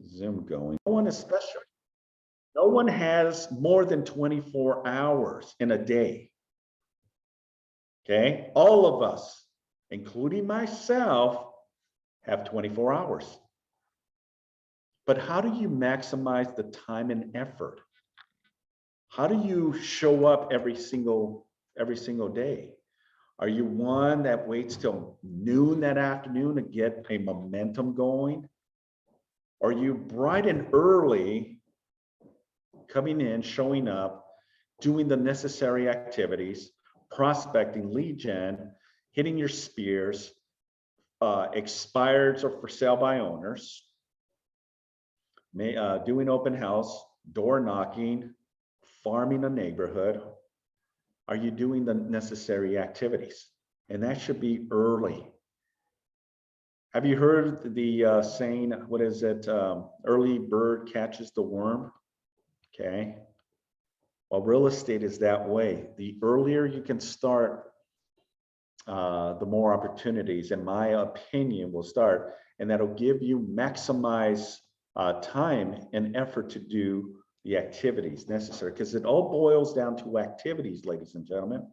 Zoom going. No one especially. No one has more than 24 hours in a day. Okay, all of us, including myself, have 24 hours. But how do you maximize the time and effort? How do you show up every single day? Are you one that waits till noon that afternoon to get a momentum going? Are you bright and early coming in, showing up, doing the necessary activities, prospecting, lead gen, hitting your spears, expireds or for sale by owners, doing open house, door knocking, farming a neighborhood? Are you doing the necessary activities? And that should be early. Have you heard the saying, what is it? Early bird catches the worm. Okay. Well, real estate is that way. The earlier you can start, the more opportunities, in my opinion, will start. And that'll give you maximize time and effort to do the activities necessary, because it all boils down to activities, ladies and gentlemen.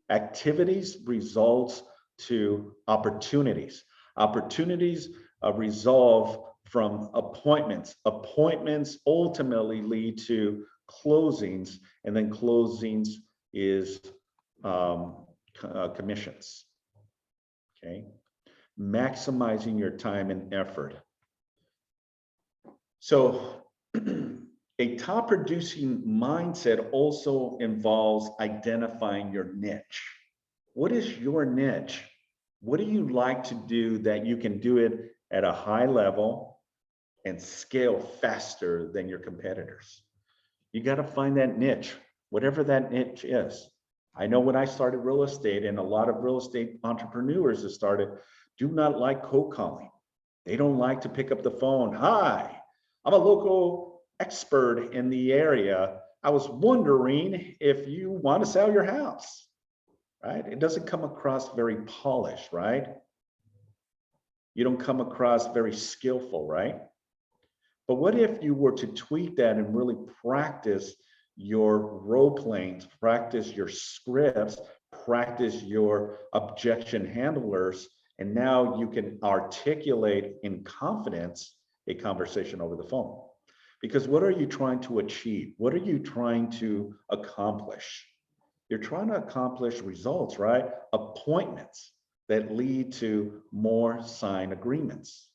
Activities results to opportunities. Opportunities resolve from appointments. Appointments ultimately lead to closings, and then closings is commissions. Okay, maximizing your time and effort. So a top producing mindset also involves identifying your niche. What is your niche? What do you like to do that you can do it at a high level and scale faster than your competitors? You got to find that niche, whatever that niche is. I know when I started real estate, and a lot of real estate entrepreneurs have started, do not like cold calling. They don't like to pick up the phone. Hi, I'm a local expert in the area. I was wondering if you want to sell your house, right? It doesn't come across very polished, right? You don't come across very skillful, right? But what if you were to tweak that and really practice your role playing, practice your scripts, practice your objection handlers, and now you can articulate in confidence a conversation over the phone? Because what are you trying to achieve? What are you trying to accomplish? You're trying to accomplish results, right? Appointments that lead to more signed agreements.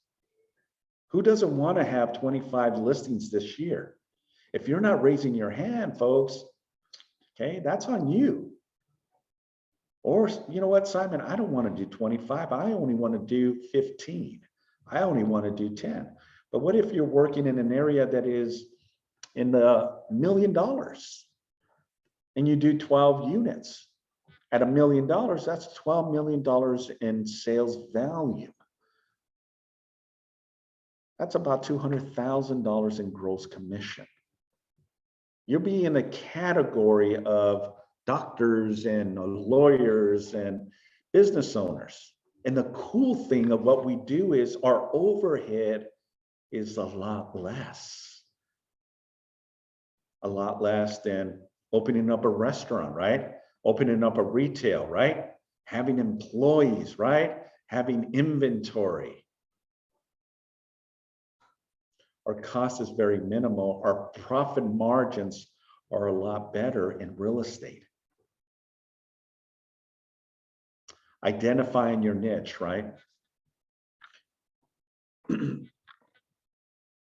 Who doesn't want to have 25 listings this year? If you're not raising your hand, folks, okay, that's on you. Or, you know what, Simon, I don't want to do 25. I only want to do 15. I only want to do 10. But what if you're working in an area that is in the $1 million and you do 12 units at $1 million? That's $12 million in sales value. That's about $200,000 in gross commission. You'll be in the category of doctors and lawyers and business owners. And the cool thing of what we do is our overhead is a lot less than opening up a restaurant, right? Opening up a retail, right? Having employees, right? Having inventory. Our cost is very minimal. Our profit margins are a lot better in real estate. Identifying your niche, right?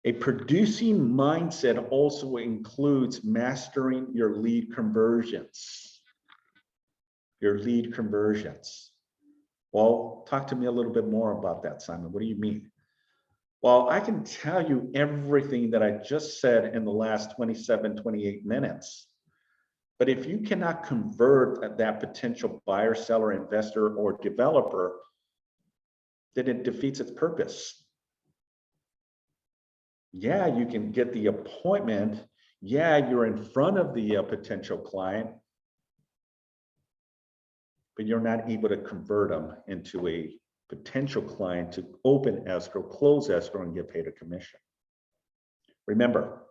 A producing mindset also includes mastering your lead conversions. Your lead conversions. Well, talk to me a little bit more about that, Simon. What do you mean? Well, I can tell you everything that I just said in the last 27, 28 minutes. But if you cannot convert that potential buyer, seller, investor, or developer, then it defeats its purpose. Yeah, you can get the appointment. Yeah, you're in front of the potential client, but you're not able to convert them into a potential client to open escrow, close escrow, and get paid a commission. Remember,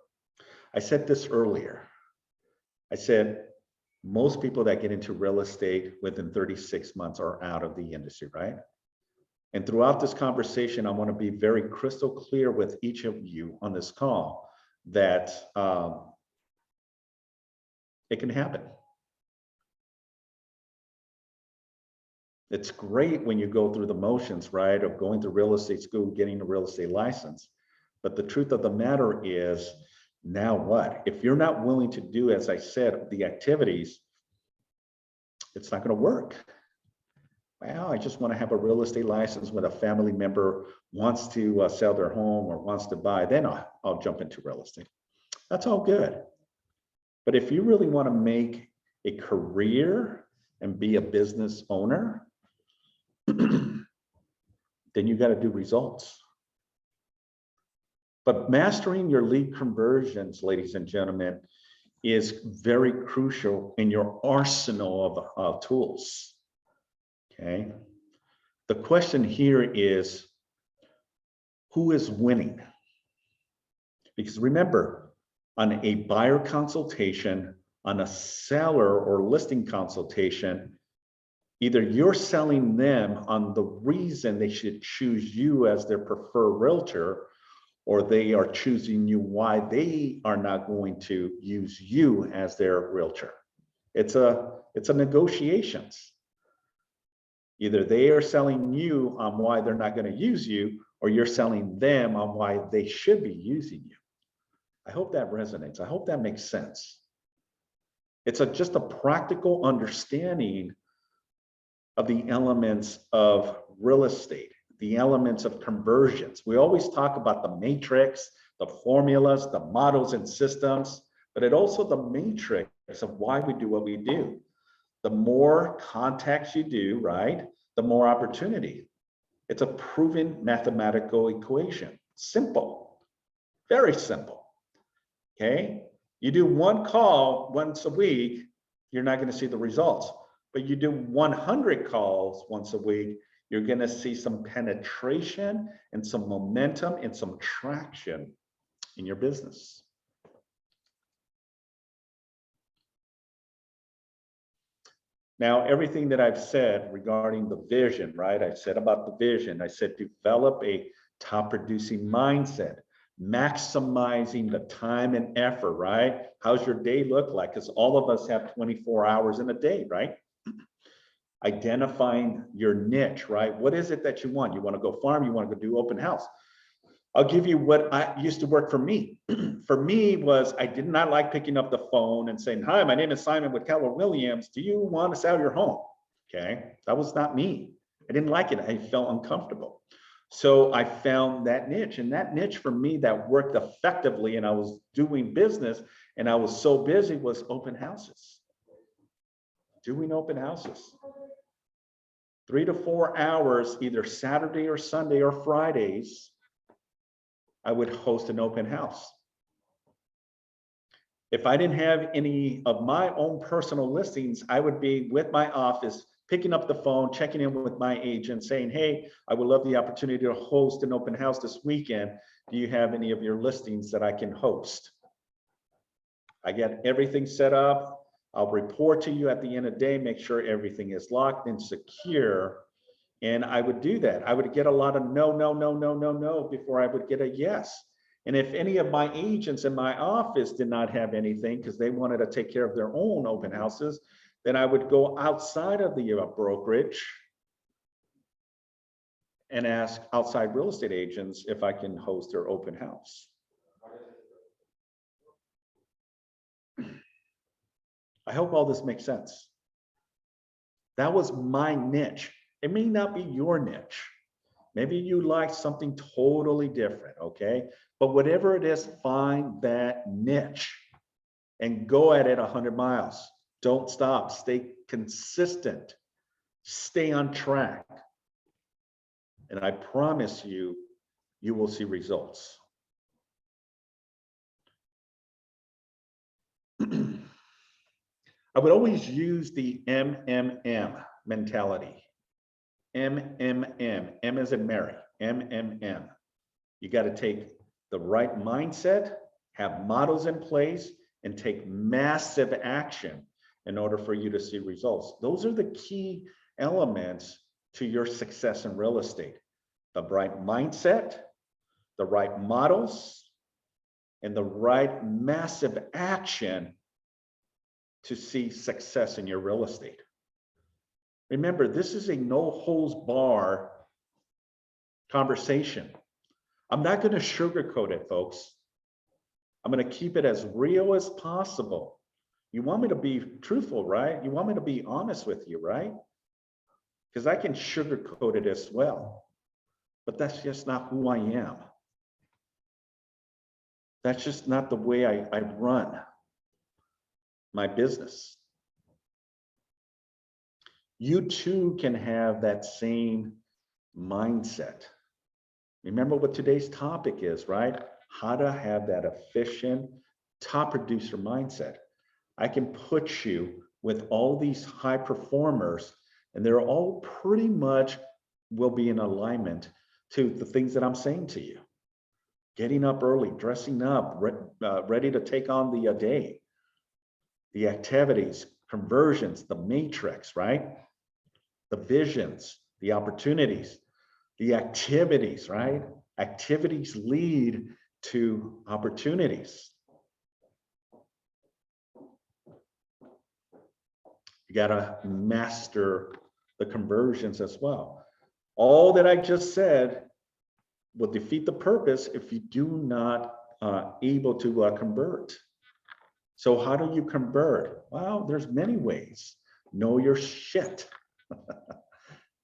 I said this earlier. I said, most people that get into real estate within 36 months are out of the industry, right? And throughout this conversation, I want to be very crystal clear with each of you on this call that it can happen. It's great when you go through the motions, right, of going to real estate school, getting a real estate license. But the truth of the matter is, now what? If you're not willing to do, as I said, the activities, it's not going to work. Well, I just want to have a real estate license when a family member wants to sell their home or wants to buy, then I'll jump into real estate. That's all good. But if you really want to make a career and be a business owner, then you got to do results. But mastering your lead conversions, ladies and gentlemen, is very crucial in your arsenal of tools. Okay. The question here is, who is winning? Because remember, on a buyer consultation, on a seller or listing consultation, either you're selling them on the reason they should choose you as their preferred realtor, or they are choosing you why they are not going to use you as their realtor. It's a negotiations. Either they are selling you on why they're not going to use you, or you're selling them on why they should be using you. I hope that resonates. I hope that makes sense. It's just a practical understanding of the elements of real estate, the elements of conversions. We always talk about the matrix, the formulas, the models and systems, but it also the matrix of why we do what we do. The more contacts you do, right, the more opportunity. It's a proven mathematical equation. Simple, very simple. Okay, you do one call once a week, you're not going to see the results. But you do 100 calls once a week, you're going to see some penetration and some momentum and some traction in your business. Now, everything that I've said regarding the vision, right? I said about the vision. I said develop a top producing mindset, maximizing the time and effort, right? How's your day look like? Because all of us have 24 hours in a day, right? Identifying your niche, right? What is it that you want? You want to go farm? You want to go do open house? I'll give you what I used to work for me. For me was, I did not like picking up the phone and saying, hi, my name is Simon with Keller Williams. Do you want to sell your home? Okay, that was not me. I didn't like it. I felt uncomfortable. So I found that niche, and that niche for me that worked effectively, and I was doing business and I was so busy, was open houses. Doing open houses. 3 to 4 hours, either Saturday or Sunday or Fridays, I would host an open house. If I didn't have any of my own personal listings, I would be with my office, picking up the phone, checking in with my agent, saying, hey, I would love the opportunity to host an open house this weekend. Do you have any of your listings that I can host? I get everything set up. I'll report to you at the end of the day, make sure everything is locked and secure. And I would do that. I would get a lot of no before I would get a yes. And if any of my agents in my office did not have anything because they wanted to take care of their own open houses, then I would go outside of the brokerage and ask outside real estate agents if I can host their open house. I hope all this makes sense. That was my niche. It may not be your niche. Maybe you like something totally different, okay? But whatever it is, find that niche and go at it 100 miles. Don't stop. Stay consistent. Stay on track. And I promise you, you will see results. I would always use the MMM mentality. MMM, M as in Mary, MMM. You got to take the right mindset, have models in place, and take massive action in order for you to see results. Those are the key elements to your success in real estate. The right mindset, the right models, and the right massive action to see success in your real estate. Remember, this is a no holds bar conversation. I'm not going to sugarcoat it, folks. I'm going to keep it as real as possible. You want me to be truthful, right? You want me to be honest with you, right? Because I can sugarcoat it as well. But that's just not who I am. That's just not the way I run my business. You too can have that same mindset. Remember what today's topic is, right? How to have that efficient top producer mindset. I can put you with all these high performers, and they're all pretty much will be in alignment to the things that I'm saying to you. Getting up early, dressing up, ready to take on the day, the activities, conversions, the matrix, right? The visions, the opportunities, the activities, right? Activities lead to opportunities. You gotta master the conversions as well. All that I just said will defeat the purpose if you do not able to convert. So how do you convert? Well, there's many ways. Know your shit.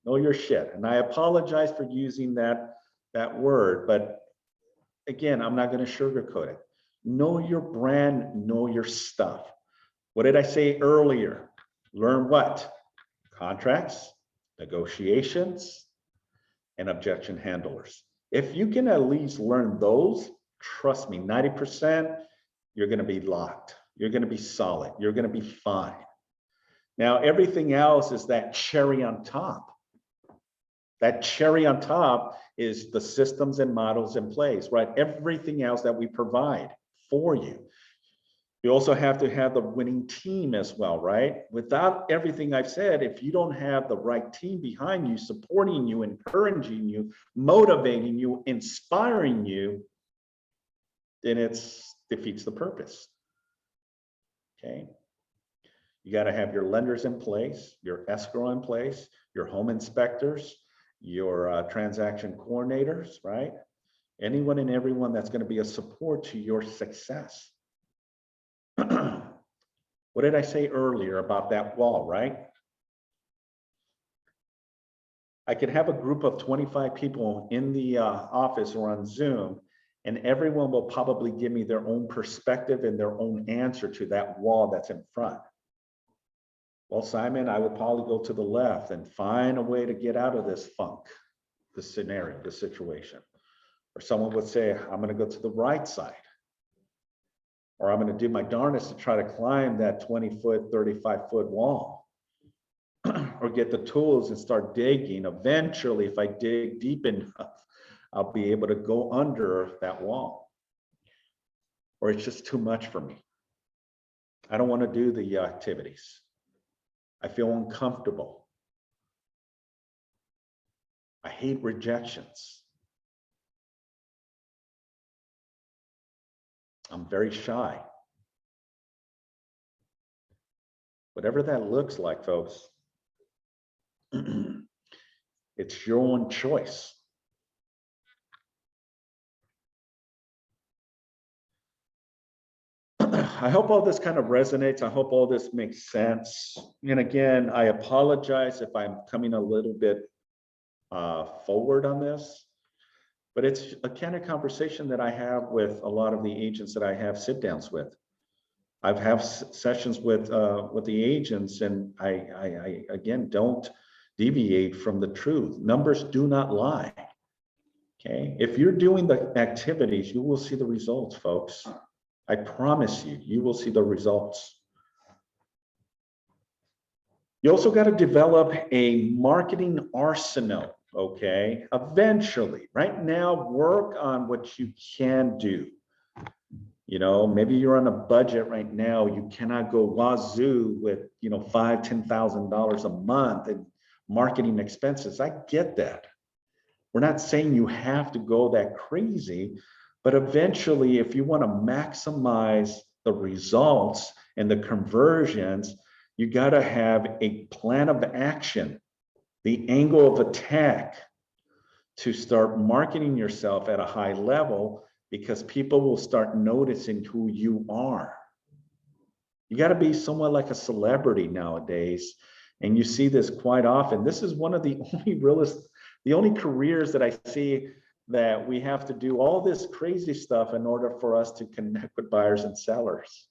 Know your shit. And I apologize for using that word, but again, I'm not going to sugarcoat it. Know your brand, know your stuff. What did I say earlier? Learn what? Contracts, negotiations, and objection handlers. If you can at least learn those, trust me, 90%, you're going to be locked. You're going to be solid. You're going to be fine. Now, everything else is that cherry on top. That cherry on top is the systems and models in place, right? Everything else that we provide for you. You also have to have the winning team as well, right? Without everything I've said, if you don't have the right team behind you, supporting you, encouraging you, motivating you, inspiring you, then it defeats the purpose. Okay. You got to have your lenders in place, your escrow in place, your home inspectors, your transaction coordinators, right? Anyone and everyone that's going to be a support to your success. What did I say earlier about that wall, right? I could have a group of 25 people in the office or on Zoom, and everyone will probably give me their own perspective and their own answer to that wall that's in front. Well, Simon, I would probably go to the left and find a way to get out of this funk, this scenario, this situation. Or someone would say, I'm going to go to the right side. Or I'm going to do my darndest to try to climb that 20-foot, 35-foot wall. Or get the tools and start digging. Eventually, if I dig deep enough, I'll be able to go under that wall. Or it's just too much for me. I don't want to do the activities. I feel uncomfortable. I hate rejections. I'm very shy. Whatever that looks like, folks, it's your own choice. I hope all this kind of resonates. I hope all this makes sense. And again, I apologize if I'm coming a little bit forward on this, but it's a kind of conversation that I have with a lot of the agents that I have sit downs with. I've had sessions with the agents, and I again don't deviate from the truth. Numbers do not lie. Okay, if you're doing the activities, you will see the results, folks. I promise you, you will see the results. You also got to develop a marketing arsenal, okay? Eventually, right now, work on what you can do. You know, maybe you're on a budget right now. You cannot go wazoo with, you know, $5,000, $10,000 a month in marketing expenses. I get that. We're not saying you have to go that crazy, but eventually, if you want to maximize the results and the conversions, you got to have a plan of action, the angle of attack to start marketing yourself at a high level, because people will start noticing who you are. You got to be somewhat like a celebrity nowadays. And you see this quite often. This is one of the only careers that I see that we have to do all this crazy stuff in order for us to connect with buyers and sellers.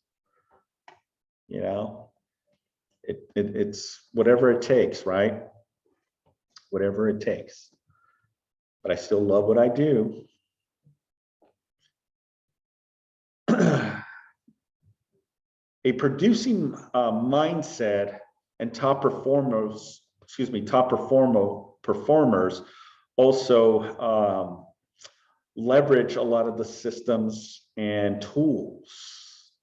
You know, it's whatever it takes, right? Whatever it takes. But I still love what I do. A producing mindset and top performers also leverage a lot of the systems and tools.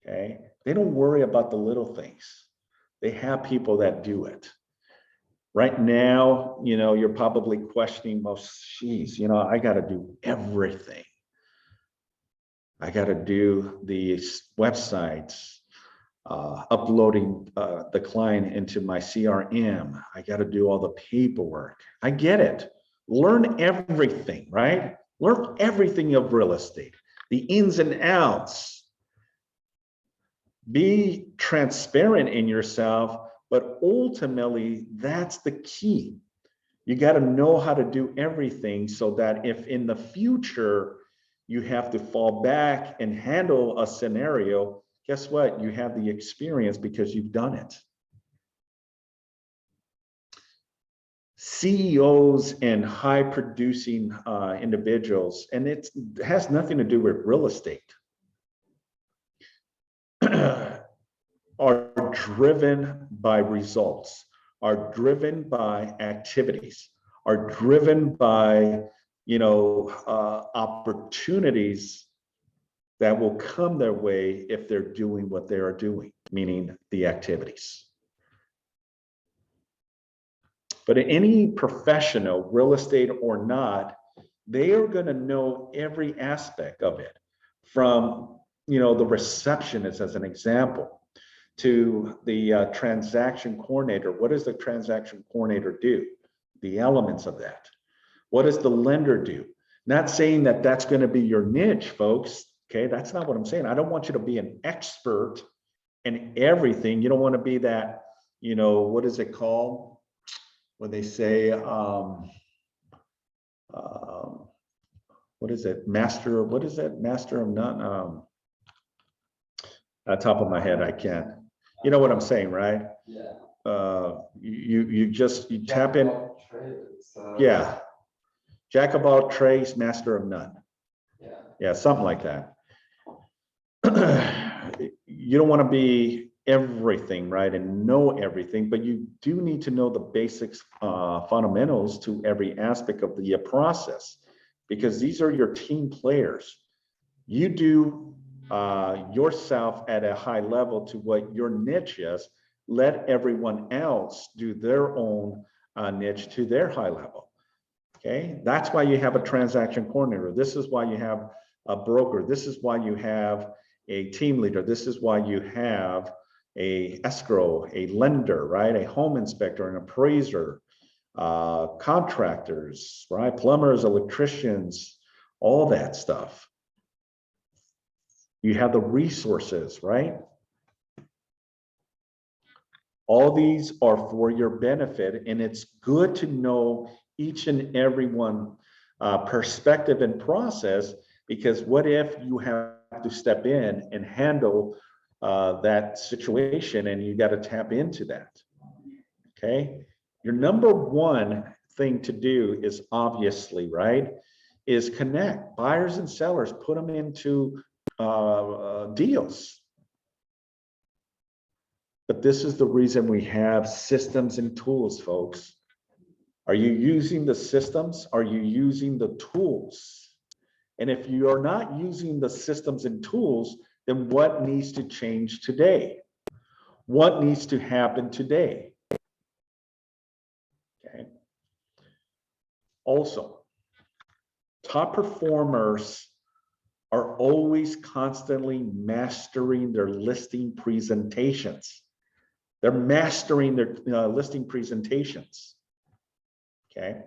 Okay, they don't worry about the little things. They have people that do it. Right now, you know, you're probably questioning, well, geez, you know, I got to do everything. I got to do the websites, uploading the client into my CRM. I got to do all the paperwork. I get it. Learn everything, right? Learn everything of real estate, the ins and outs. Be transparent in yourself, but ultimately, that's the key. You got to know how to do everything so that if in the future you have to fall back and handle a scenario, guess what? You have the experience because you've done it. CEOs and high producing individuals, and it has nothing to do with real estate, are driven by results, are driven by activities, are driven by, you know, opportunities that will come their way if they're doing what they are doing, meaning the activities. But any professional, real estate or not, they are going to know every aspect of it, from, you know, the receptionist as an example, to the transaction coordinator. What does the transaction coordinator do? The elements of that. What does the lender do? Not saying that that's going to be your niche, folks. Okay, that's not what I'm saying. I don't want you to be an expert in everything. You don't want to be that, you know, what is it called when they say, what is it? Master, what is it? Master of none. On top of my head, I can't. You know what I'm saying, right? Yeah. You tap in. Yeah. Jack of all trades, master of none. Yeah. Yeah, something like that. You don't want to be everything, right, and know everything, but you do need to know the basics, fundamentals to every aspect of the process, because these are your team players. You do yourself at a high level to what your niche is. Let everyone else do their own niche to their high level. Okay, that's why you have a transaction coordinator. This is why you have a broker. This is why you have a team leader. This is why you have a escrow, a lender, right? A home inspector, an appraiser, contractors, right? Plumbers, electricians, all that stuff. You have the resources, right? All these are for your benefit, and it's good to know each and every one perspective and process, because what if you have to step in and handle that situation, and you got to tap into that. Okay, your number one thing to do is obviously, right, is connect buyers and sellers, put them into deals. But this is the reason we have systems and tools, folks. Are you using the systems? Are you using the tools? And if you're not using the systems and tools, then what needs to change today? What needs to happen today? Okay. Also, top performers are always constantly mastering their listing presentations. They're mastering their listing presentations. Okay.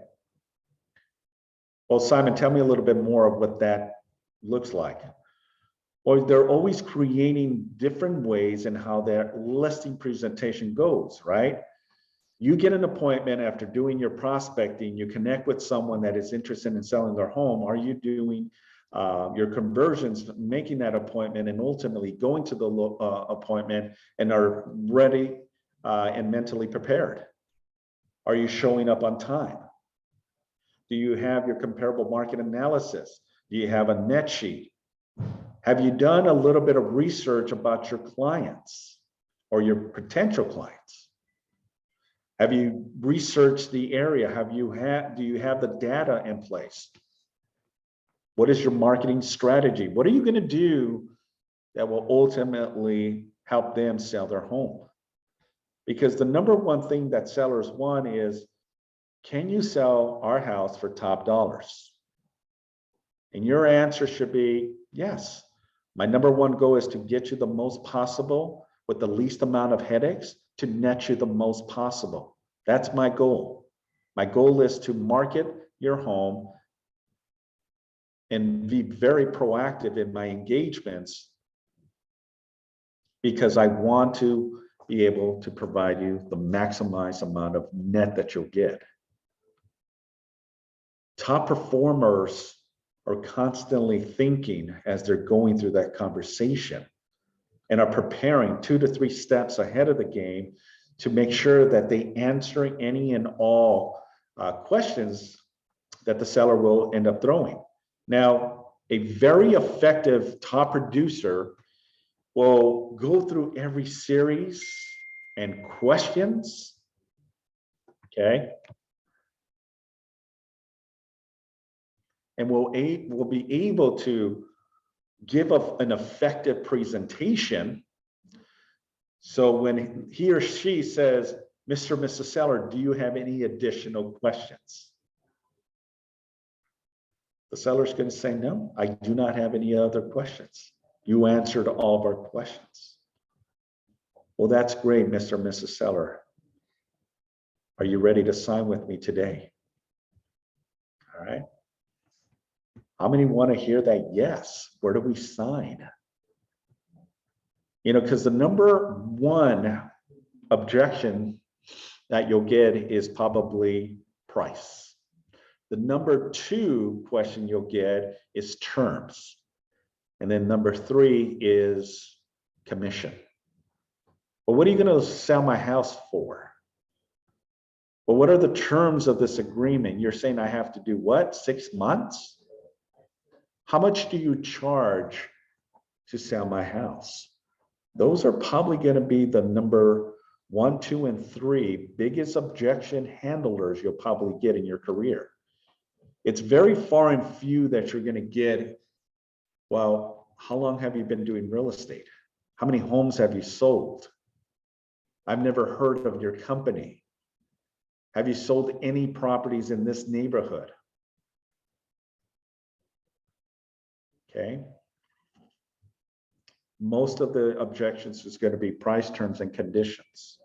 Well, Simon, tell me a little bit more of what that looks like. Well, they're always creating different ways in how their listing presentation goes, right? You get an appointment after doing your prospecting, you connect with someone that is interested in selling their home. Are you doing your conversions, making that appointment, and ultimately going to the appointment and are ready and mentally prepared? Are you showing up on time? Do you have your comparable market analysis? Do you have a net sheet? Have you done a little bit of research about your clients or your potential clients? Have you researched the area? Do you have the data in place? What is your marketing strategy? What are you going to do that will ultimately help them sell their home? Because the number one thing that sellers want is, can you sell our house for top dollars? And your answer should be yes. My number one goal is to get you the most possible with the least amount of headaches to net you the most possible. That's my goal. My goal is to market your home and be very proactive in my engagements because I want to be able to provide you the maximized amount of net that you'll get. Top performers are constantly thinking as they're going through that conversation and are preparing 2 to 3 steps ahead of the game to make sure that they answer any and all questions that the seller will end up throwing. Now, a very effective top producer will go through every series and questions, okay? And will be able to give an effective presentation. So when he or she says, Mr. or Mrs. Seller, do you have any additional questions? The seller's going to say, no, I do not have any other questions. You answered all of our questions. Well, that's great, Mr. or Mrs. Seller. Are you ready to sign with me today? All right. How many want to hear that? Yes. Where do we sign? You know, because the number one objection that you'll get is probably price. The number two question you'll get is terms. And then number 3 is commission. Well, what are you going to sell my house for? Well, what are the terms of this agreement? You're saying I have to do what? 6 months? How much do you charge to sell my house? Those are probably going to be the number 1, 2, and 3 biggest objection handlers you'll probably get in your career. It's very far and few that you're going to get, well, how long have you been doing real estate? How many homes have you sold? I've never heard of your company. Have you sold any properties in this neighborhood? Okay. Most of the objections is going to be price, terms, and conditions.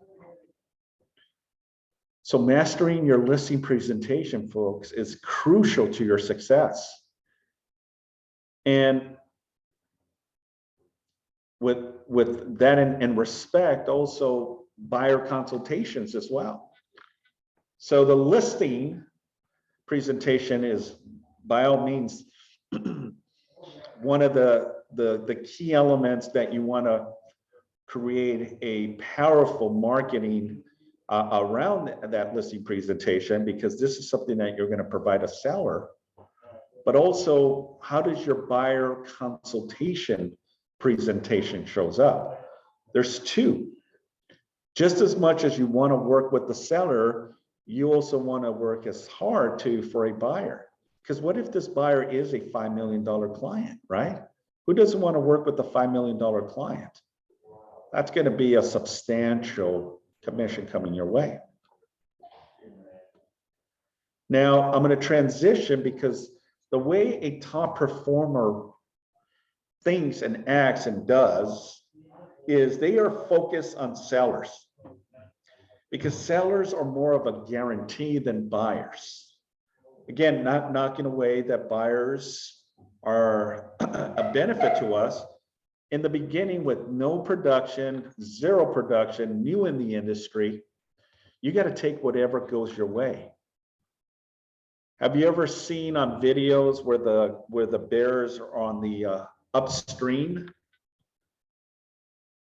So mastering your listing presentation, folks, is crucial to your success. And with that in respect, also buyer consultations as well. So the listing presentation is by all means one of the key elements that you want to create a powerful marketing around that listing presentation, because this is something that you're going to provide a seller. But also, how does your buyer consultation presentation shows up? There's 2. Just as much as you want to work with the seller, you also want to work as hard for a buyer. Because what if this buyer is a $5 million client, right? Who doesn't want to work with a $5 million client? That's going to be a substantial commission coming your way. Now, I'm going to transition because the way a top performer thinks and acts and does is they are focused on sellers, because sellers are more of a guarantee than buyers. Again, not knocking away that buyers are a benefit to us. In the beginning, with no production, zero production, new in the industry, you got to take whatever goes your way. Have you ever seen on videos where the bears are on the upstream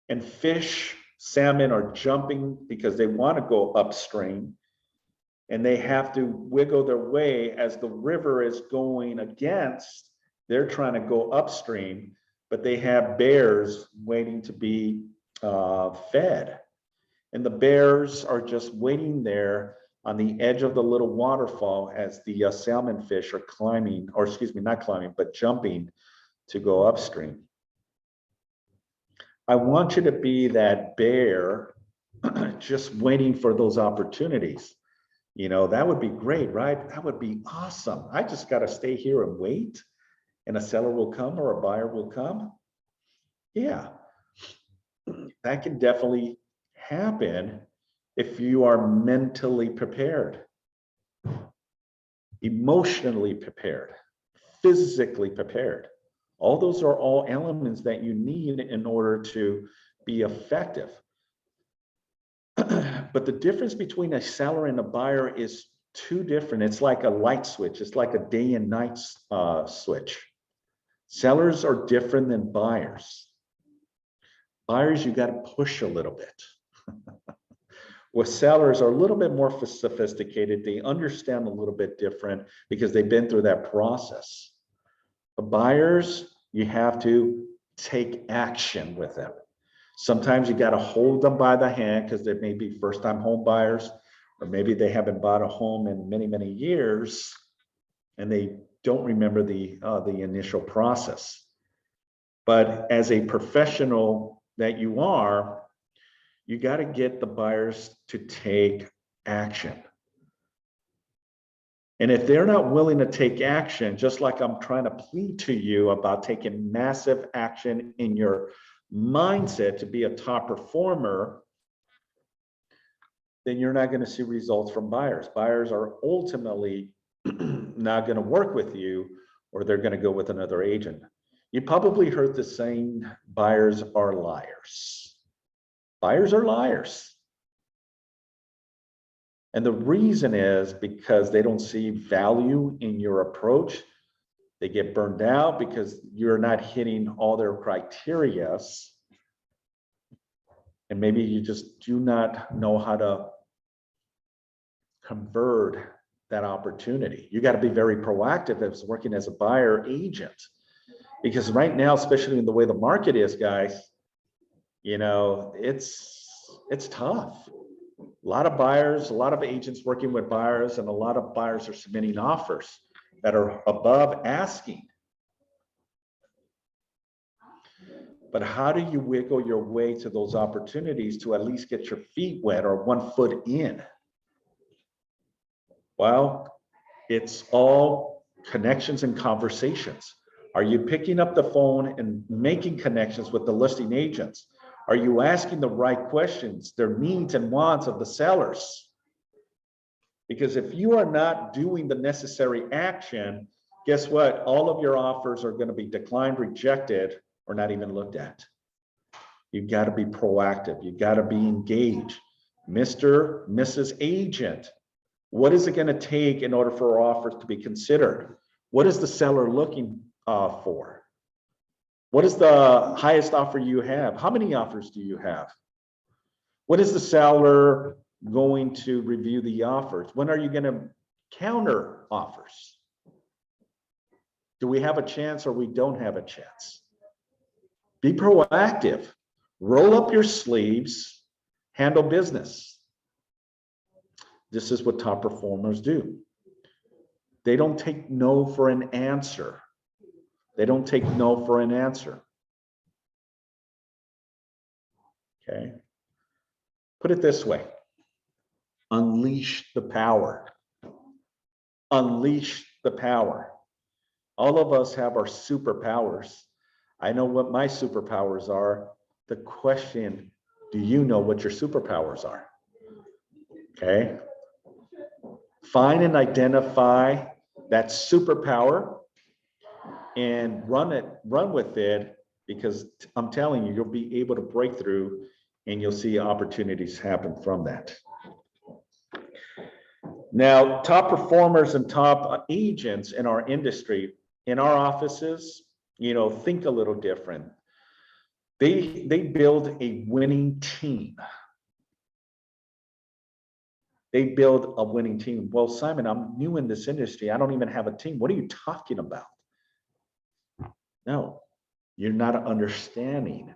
and fish, salmon are jumping because they want to go upstream, and they have to wiggle their way as the river is going against, they're trying to go upstream, but they have bears waiting to be fed. And the bears are just waiting there on the edge of the little waterfall as the salmon fish are climbing, or excuse me, not climbing, but jumping to go upstream. I want you to be that bear just waiting for those opportunities. You know, that would be great, right? That would be awesome. I just got to stay here and wait, and a seller will come or a buyer will come. Yeah, that can definitely happen if you are mentally prepared, emotionally prepared, physically prepared. All those are all elements that you need in order to be effective. But the difference between a seller and a buyer is too different. It's like a light switch. It's like a day and night switch. Sellers are different than buyers. Buyers, you got to push a little bit. With sellers are a little bit more sophisticated. They understand a little bit different because they've been through that process. The buyers, you have to take action with them. Sometimes you got to hold them by the hand because they may be first-time home buyers, or maybe they haven't bought a home in many, many years, and they don't remember the initial process. But as a professional that you are, you got to get the buyers to take action. And if they're not willing to take action, just like I'm trying to plead to you about taking massive action in your mindset to be a top performer, then you're not going to see results from buyers. Buyers are ultimately not going to work with you, or they're going to go with another agent. You probably heard the saying, buyers are liars. Buyers are liars. And the reason is because they don't see value in your approach. They get burned out because you're not hitting all their criteria. And maybe you just do not know how to convert that opportunity. You got to be very proactive as working as a buyer agent. Because right now, especially in the way the market is, guys, you know, it's tough. A lot of buyers, a lot of agents working with buyers, and a lot of buyers are submitting offers that are above asking. But how do you wiggle your way to those opportunities to at least get your feet wet or 1 foot in? Well, it's all connections and conversations. Are you picking up the phone and making connections with the listing agents? Are you asking the right questions, their needs and wants of the sellers? Because if you are not doing the necessary action, guess what? All of your offers are going to be declined, rejected, or not even looked at. You got to be proactive. You got to be engaged. Mr., Mrs. Agent, what is it going to take in order for offers to be considered? What is the seller looking for? What is the highest offer you have? How many offers do you have? What is the seller going to review the offers? When are you going to counter offers? Do we have a chance or we don't have a chance? Be proactive. Roll up your sleeves. Handle business. This is what top performers do. They don't take no for an answer. They don't take no for an answer. Okay. Put it this way. Unleash the power. Unleash the power. All of us have our superpowers. I know what my superpowers are. The question, do you know what your superpowers are? Okay. Find and identify that superpower and run with it, because I'm telling you, you'll be able to break through and you'll see opportunities happen from that. Now, top performers and top agents in our industry, in our offices, think a little different. They build a winning team. They build a winning team. Well, Simon, I'm new in this industry. I don't even have a team. What are you talking about? No, you're not understanding.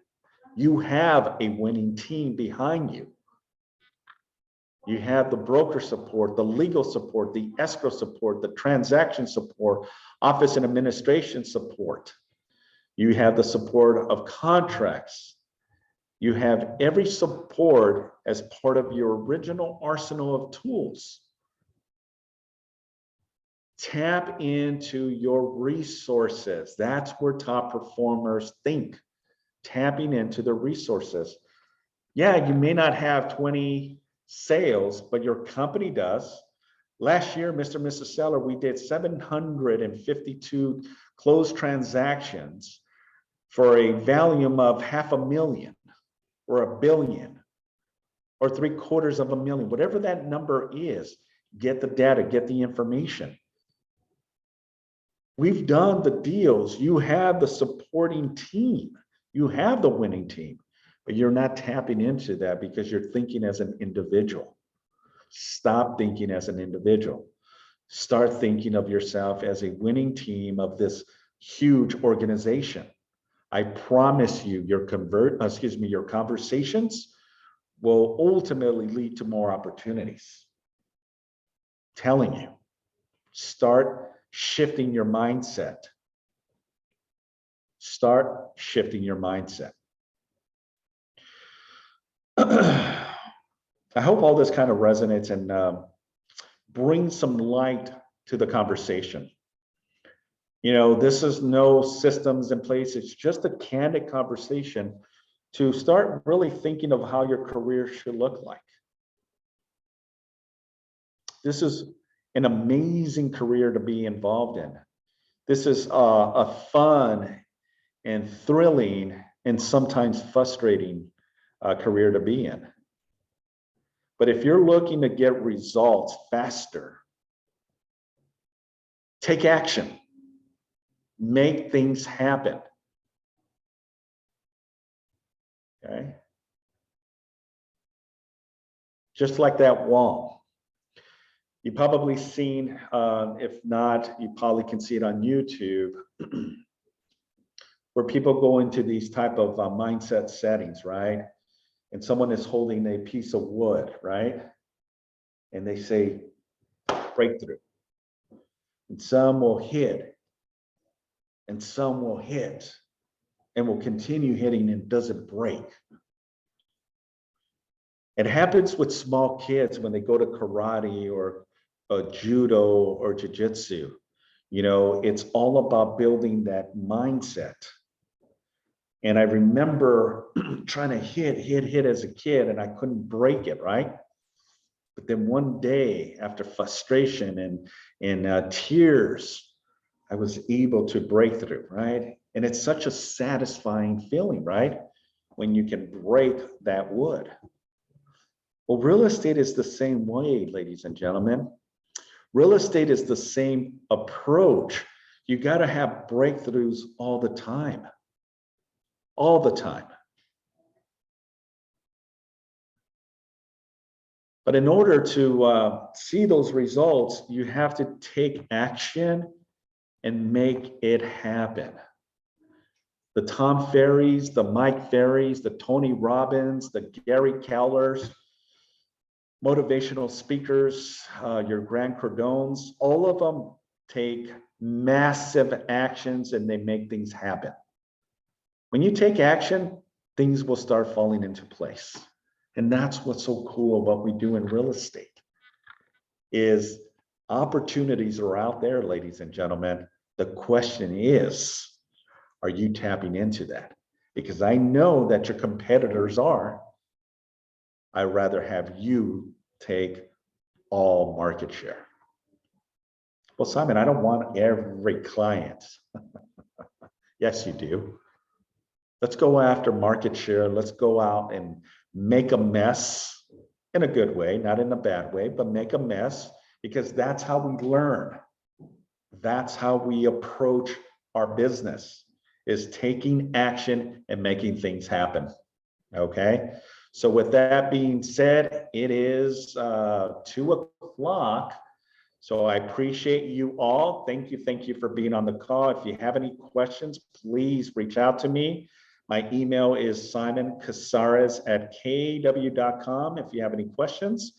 You have a winning team behind you. You have the broker support, the legal support, the escrow support, the transaction support, office and administration support. You have the support of contracts. You have every support as part of your original arsenal of tools. Tap into your resources. That's where top performers think. Tapping into the resources. Yeah, you may not have 20 sales, but your company does. Last year, Mr. and Mrs. Seller, we did 752 closed transactions for a volume of $500,000 or $1 billion or $750,000, whatever that number is. Get the data, get the information. We've done the deals. You have the supporting team. You have the winning team, but you're not tapping into that because you're thinking as an individual. Stop thinking as an individual. Start thinking of yourself as a winning team of this huge organization. I promise you, your conversations will ultimately lead to more opportunities. Telling you, start shifting your mindset. Start shifting your mindset. I hope all this kind of resonates and brings some light to the conversation. This is no systems in place. It's just a candid conversation to start really thinking of how your career should look like. This is an amazing career to be involved in. This is a fun and thrilling and sometimes frustrating career to be in. But if you're looking to get results faster, take action. Make things happen. Okay? Just like that wall. You've probably seen, if not, you probably can see it on YouTube, where people go into these type of mindset settings, right? And someone is holding a piece of wood, right? And they say, breakthrough. And some will hit, and some will hit, and will continue hitting and doesn't break. It happens with small kids when they go to karate or judo or jiu-jitsu. It's all about building that mindset. And I remember trying to hit as a kid, and I couldn't break it, right? But then one day, after frustration and tears, I was able to break through, right? And it's such a satisfying feeling, right? When you can break that wood. Well, real estate is the same way, ladies and gentlemen. Real estate is the same approach. You got to have breakthroughs all the time. All the time. But in order to see those results, you have to take action and make it happen. The Tom Ferrys, the Mike Ferrys, the Tony Robbins, the Gary Kellers, motivational speakers, your Grant Cardones, all of them take massive actions and they make things happen. When you take action, things will start falling into place. And that's what's so cool about what we do in real estate is opportunities are out there, ladies and gentlemen. The question is, are you tapping into that? Because I know that your competitors are. I'd rather have you take all market share. Well, Simon, I don't want every client. Yes, you do. Let's go after market share. Let's go out and make a mess in a good way, not in a bad way, but make a mess, because that's how we learn. That's how we approach our business, is taking action and making things happen. Okay. So with that being said, it is 2 o'clock. So I appreciate you all. Thank you for being on the call. If you have any questions, please reach out to me. My email is simoncasares@kw.com if you have any questions.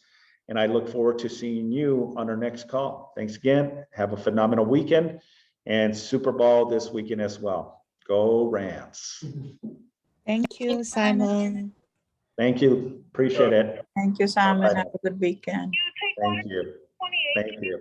And I look forward to seeing you on our next call. Thanks again. Have a phenomenal weekend and Super Bowl this weekend as well. Go Rams. Thank you, Simon. Thank you. Appreciate it. Thank you, Simon. Bye-bye. Have a good weekend. Thank you. Thank you.